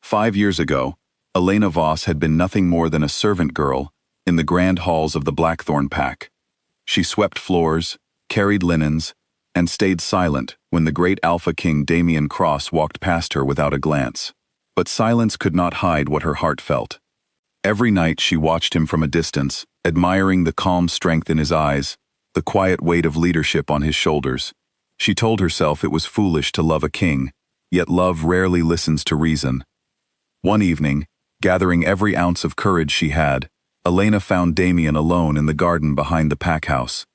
5 years ago, Elena Voss had been nothing more than a servant girl in the grand halls of the Blackthorn Pack. She swept floors, carried linens, and stayed silent when the great Alpha King Damien Cross walked past her without a glance. But silence could not hide what her heart felt. Every night she watched him from a distance, admiring the calm strength in his eyes, the quiet weight of leadership on his shoulders. She told herself it was foolish to love a king, yet love rarely listens to reason. One evening, gathering every ounce of courage she had, Elena found Damien alone in the garden behind the pack house.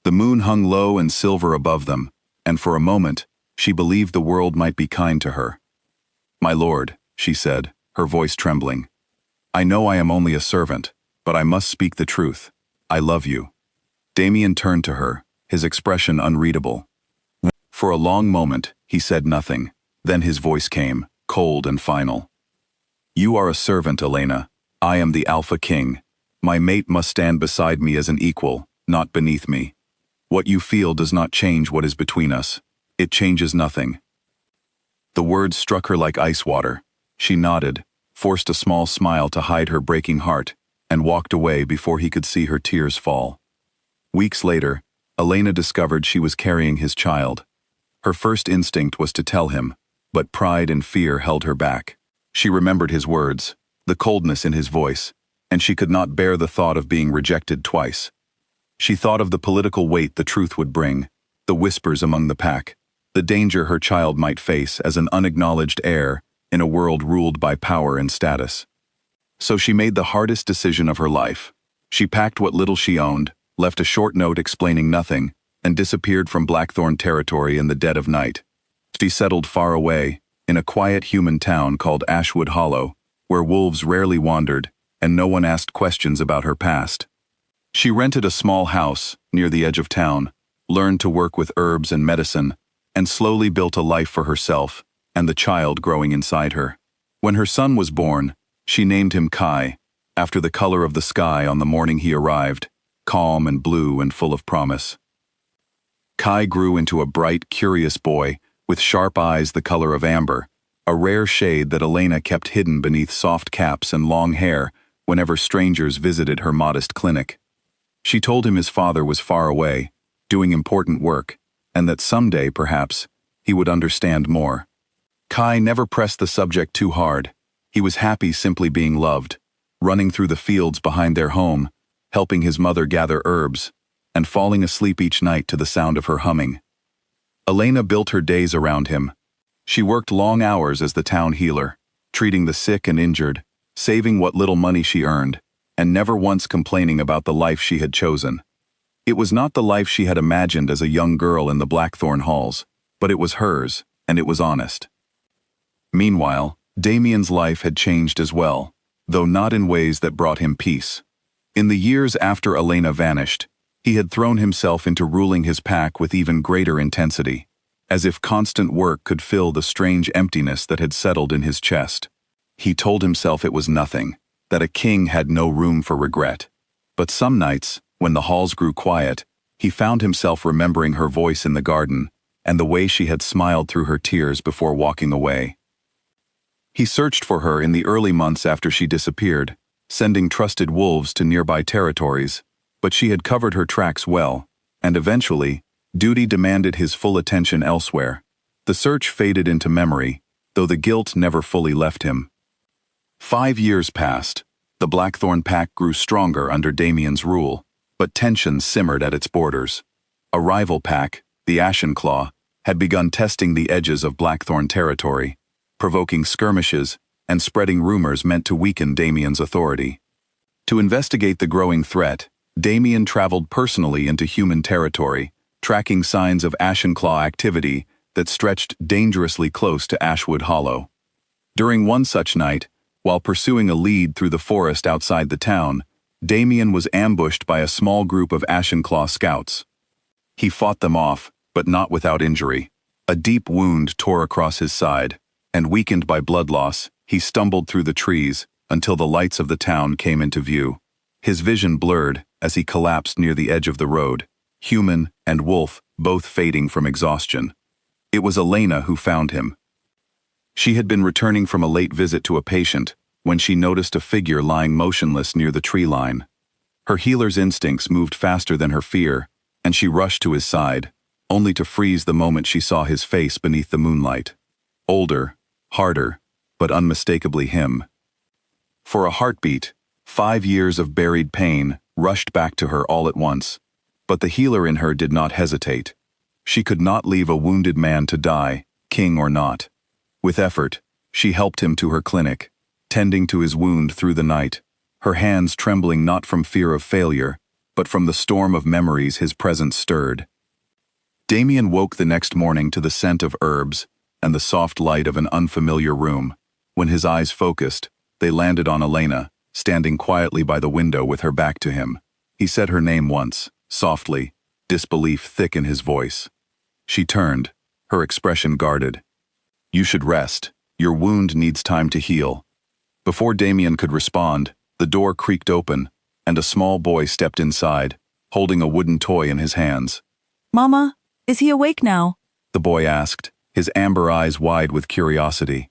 The moon hung low and silver above them, and for a moment, she believed the world might be kind to her. "My lord," she said, her voice trembling, "I know I am only a servant, but I must speak the truth. I love you." Damien turned to her, his expression unreadable. For a long moment, he said nothing. Then his voice came, cold and final. "You are a servant, Elena. I am the Alpha King. My mate must stand beside me as an equal, not beneath me. What you feel does not change what is between us. It changes nothing." The words struck her like ice water. She nodded, forced a small smile to hide her breaking heart, and walked away before he could see her tears fall. Weeks later, Elena discovered she was carrying his child. Her first instinct was to tell him, but pride and fear held her back. She remembered his words, the coldness in his voice, and she could not bear the thought of being rejected twice. She thought of the political weight the truth would bring, the whispers among the pack, the danger her child might face as an unacknowledged heir in a world ruled by power and status. So she made the hardest decision of her life. She packed what little she owned, left a short note explaining nothing, and disappeared from Blackthorn territory in the dead of night. She settled far away, in a quiet human town called Ashwood Hollow, where wolves rarely wandered and no one asked questions about her past. She rented a small house near the edge of town, learned to work with herbs and medicine, and slowly built a life for herself and the child growing inside her. When her son was born, she named him Kai, after the color of the sky on the morning he arrived, calm and blue and full of promise. Kai grew into a bright, curious boy with sharp eyes the color of amber, a rare shade that Elena kept hidden beneath soft caps and long hair whenever strangers visited her modest clinic. She told him his father was far away, doing important work, and that someday, perhaps, he would understand more. Kai never pressed the subject too hard. He was happy simply being loved, running through the fields behind their home, helping his mother gather herbs, and falling asleep each night to the sound of her humming. Elena built her days around him. She worked long hours as the town healer, treating the sick and injured, saving what little money she earned, and never once complaining about the life she had chosen. It was not the life she had imagined as a young girl in the Blackthorn halls, but it was hers, and it was honest. Meanwhile, Damien's life had changed as well, though not in ways that brought him peace. In the years after Elena vanished, he had thrown himself into ruling his pack with even greater intensity, as if constant work could fill the strange emptiness that had settled in his chest. He told himself it was nothing, that a king had no room for regret. But some nights, when the halls grew quiet, he found himself remembering her voice in the garden and the way she had smiled through her tears before walking away. He searched for her in the early months after she disappeared, sending trusted wolves to nearby territories, but she had covered her tracks well, and eventually, duty demanded his full attention elsewhere. The search faded into memory, though the guilt never fully left him. 5 years passed. The Blackthorn pack grew stronger under Damien's rule, but tensions simmered at its borders. A rival pack, the Ashenclaw, had begun testing the edges of Blackthorn territory, provoking skirmishes and spreading rumors meant to weaken Damien's authority. To investigate the growing threat, Damien traveled personally into human territory, tracking signs of Ashenclaw activity that stretched dangerously close to Ashwood Hollow. During one such night, while pursuing a lead through the forest outside the town, Damien was ambushed by a small group of Ashenclaw scouts. He fought them off, but not without injury. A deep wound tore across his side, and weakened by blood loss, he stumbled through the trees until the lights of the town came into view. His vision blurred as he collapsed near the edge of the road, human and wolf both fading from exhaustion. It was Elena who found him. She had been returning from a late visit to a patient when she noticed a figure lying motionless near the tree line. Her healer's instincts moved faster than her fear, and she rushed to his side, only to freeze the moment she saw his face beneath the moonlight. Older, harder, but unmistakably him. For a heartbeat, 5 years of buried pain rushed back to her all at once, but the healer in her did not hesitate. She could not leave a wounded man to die, king or not. With effort, she helped him to her clinic, tending to his wound through the night, her hands trembling not from fear of failure, but from the storm of memories his presence stirred. Damien woke the next morning to the scent of herbs and the soft light of an unfamiliar room. When his eyes focused, they landed on Elena, standing quietly by the window with her back to him. He said her name once, softly, disbelief thick in his voice. She turned, her expression guarded. "You should rest. Your wound needs time to heal." Before Damien could respond, the door creaked open, and a small boy stepped inside, holding a wooden toy in his hands. "Mama, is he awake now?" The boy asked, his amber eyes wide with curiosity.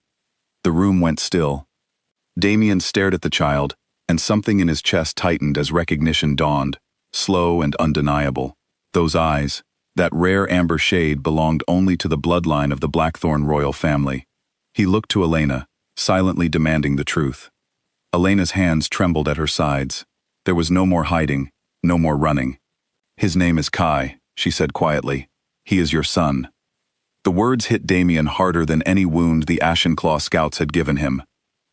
The room went still. Damien stared at the child, and something in his chest tightened as recognition dawned, slow and undeniable. Those eyes, that rare amber shade, belonged only to the bloodline of the Blackthorn royal family. He looked to Elena, silently demanding the truth. Elena's hands trembled at her sides. There was no more hiding, no more running. "His name is Kai," she said quietly. "He is your son." The words hit Damien harder than any wound the Ashenclaw scouts had given him.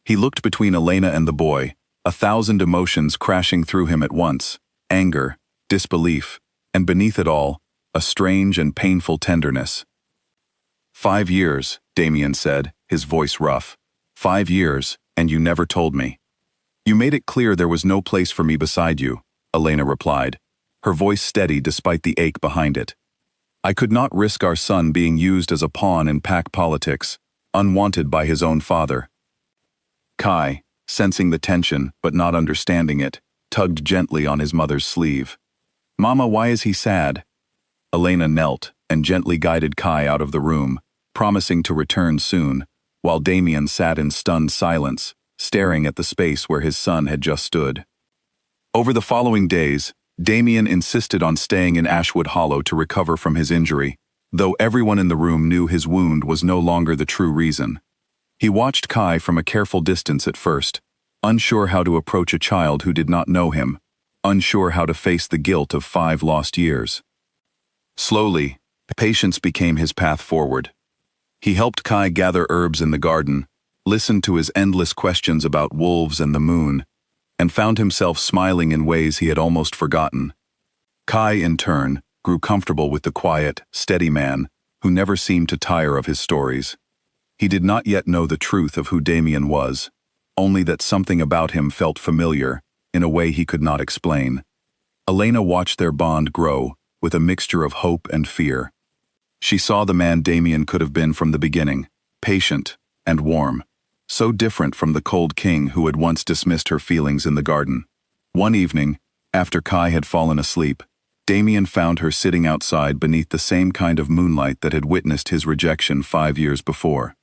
He looked between Elena and the boy, 1,000 emotions crashing through him at once: anger, disbelief, and beneath it all, a strange and painful tenderness. "5 years, Damien said, his voice rough. 5 years, and you never told me." "You made it clear there was no place for me beside you," Elena replied, her voice steady despite the ache behind it. "I could not risk our son being used as a pawn in pack politics, unwanted by his own father." Kai, sensing the tension but not understanding it, tugged gently on his mother's sleeve. "Mama, why is he sad?" Elena knelt and gently guided Kai out of the room, promising to return soon, while Damien sat in stunned silence, staring at the space where his son had just stood. Over the following days, Damien insisted on staying in Ashwood Hollow to recover from his injury, though everyone in the room knew his wound was no longer the true reason. He watched Kai from a careful distance at first, unsure how to approach a child who did not know him, unsure how to face the guilt of 5 lost years. Slowly, patience became his path forward. He helped Kai gather herbs in the garden, listened to his endless questions about wolves and the moon, and found himself smiling in ways he had almost forgotten. Kai, in turn, grew comfortable with the quiet, steady man who never seemed to tire of his stories. He did not yet know the truth of who Damien was, only that something about him felt familiar, in a way he could not explain. Elena watched their bond grow, with a mixture of hope and fear. She saw the man Damien could have been from the beginning, patient and warm, so different from the cold king who had once dismissed her feelings in the garden. One evening, after Kai had fallen asleep, Damien found her sitting outside beneath the same kind of moonlight that had witnessed his rejection 5 years before.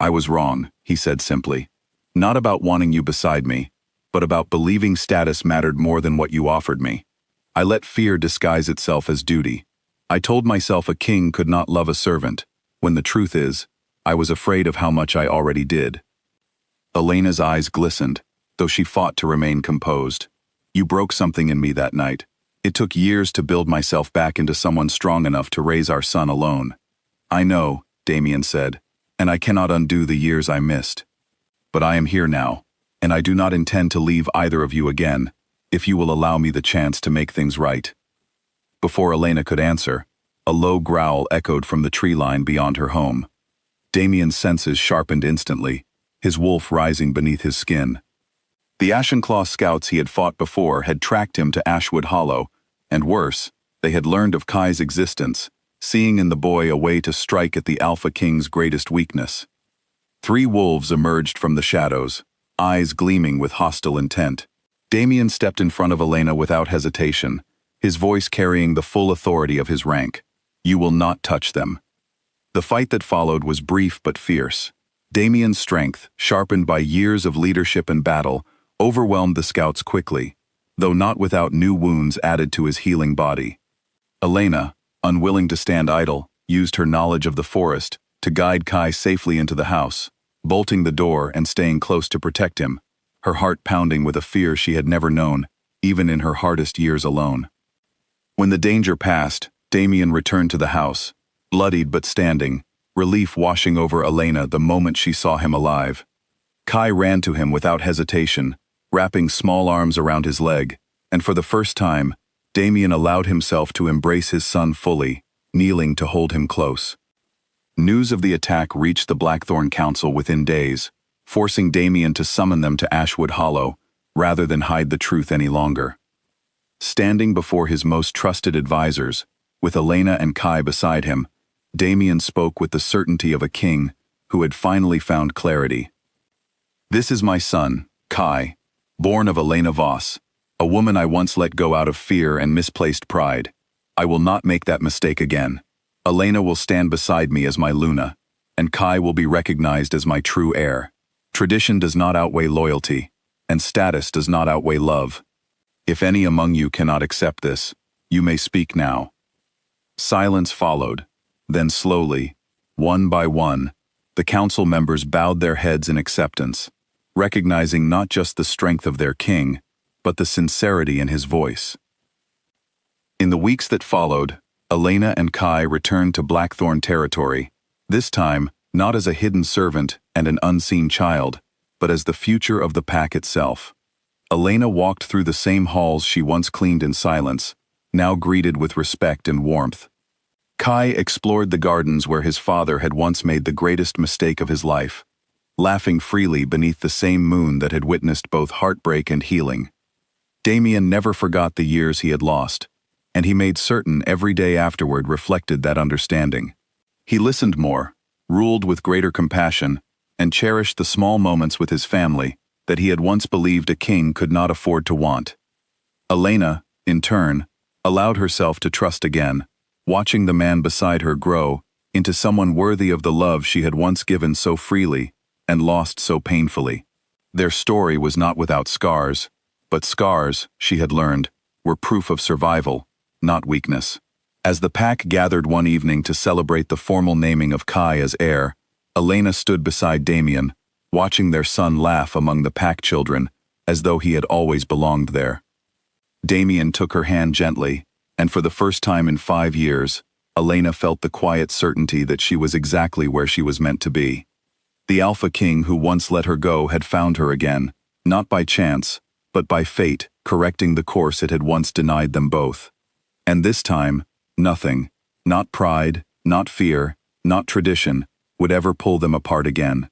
"I was wrong," he said simply. "Not about wanting you beside me, but about believing status mattered more than what you offered me. I let fear disguise itself as duty. I told myself a king could not love a servant, when the truth is, I was afraid of how much I already did." Elena's eyes glistened, though she fought to remain composed. "You broke something in me that night. It took years to build myself back into someone strong enough to raise our son alone." "I know," Damien said, "and I cannot undo the years I missed. But I am here now, and I do not intend to leave either of you again, if you will allow me the chance to make things right." Before Elena could answer, a low growl echoed from the tree line beyond her home. Damien's senses sharpened instantly, his wolf rising beneath his skin. The Ashenclaw scouts he had fought before had tracked him to Ashwood Hollow, and worse, they had learned of Kai's existence, seeing in the boy a way to strike at the Alpha King's greatest weakness. 3 wolves emerged from the shadows, eyes gleaming with hostile intent. Damien stepped in front of Elena without hesitation, his voice carrying the full authority of his rank. "You will not touch them." The fight that followed was brief but fierce. Damien's strength, sharpened by years of leadership and battle, overwhelmed the scouts quickly, though not without new wounds added to his healing body. Elena, unwilling to stand idle, used her knowledge of the forest to guide Kai safely into the house, bolting the door and staying close to protect him, her heart pounding with a fear she had never known, even in her hardest years alone. When the danger passed, Damien returned to the house, bloodied but standing, relief washing over Elena the moment she saw him alive. Kai ran to him without hesitation, wrapping small arms around his leg, and for the first time, Damien allowed himself to embrace his son fully, kneeling to hold him close. News of the attack reached the Blackthorn Council within days, forcing Damien to summon them to Ashwood Hollow, rather than hide the truth any longer. Standing before his most trusted advisors, with Elena and Kai beside him, Damien spoke with the certainty of a king who had finally found clarity. "This is my son, Kai, born of Elena Voss, a woman I once let go out of fear and misplaced pride. I will not make that mistake again. Elena will stand beside me as my Luna, and Kai will be recognized as my true heir. Tradition does not outweigh loyalty, and status does not outweigh love. If any among you cannot accept this, you may speak now." Silence followed. Then slowly, one by one, the council members bowed their heads in acceptance, recognizing not just the strength of their king, but the sincerity in his voice. In the weeks that followed, Elena and Kai returned to Blackthorn territory, this time not as a hidden servant and an unseen child, but as the future of the pack itself. Elena walked through the same halls she once cleaned in silence, now greeted with respect and warmth. Kai explored the gardens where his father had once made the greatest mistake of his life, laughing freely beneath the same moon that had witnessed both heartbreak and healing. Damien never forgot the years he had lost, and he made certain every day afterward reflected that understanding. He listened more, ruled with greater compassion, and cherished the small moments with his family that he had once believed a king could not afford to want. Elena, in turn, allowed herself to trust again, watching the man beside her grow into someone worthy of the love she had once given so freely and lost so painfully. Their story was not without scars, but scars, she had learned, were proof of survival, not weakness. As the pack gathered one evening to celebrate the formal naming of Kai as heir, Elena stood beside Damien, watching their son laugh among the pack children, as though he had always belonged there. Damien took her hand gently, and for the first time in 5 years, Elena felt the quiet certainty that she was exactly where she was meant to be. The Alpha King who once let her go had found her again, not by chance, but by fate, correcting the course it had once denied them both. And this time, nothing, not pride, not fear, not tradition, would ever pull them apart again.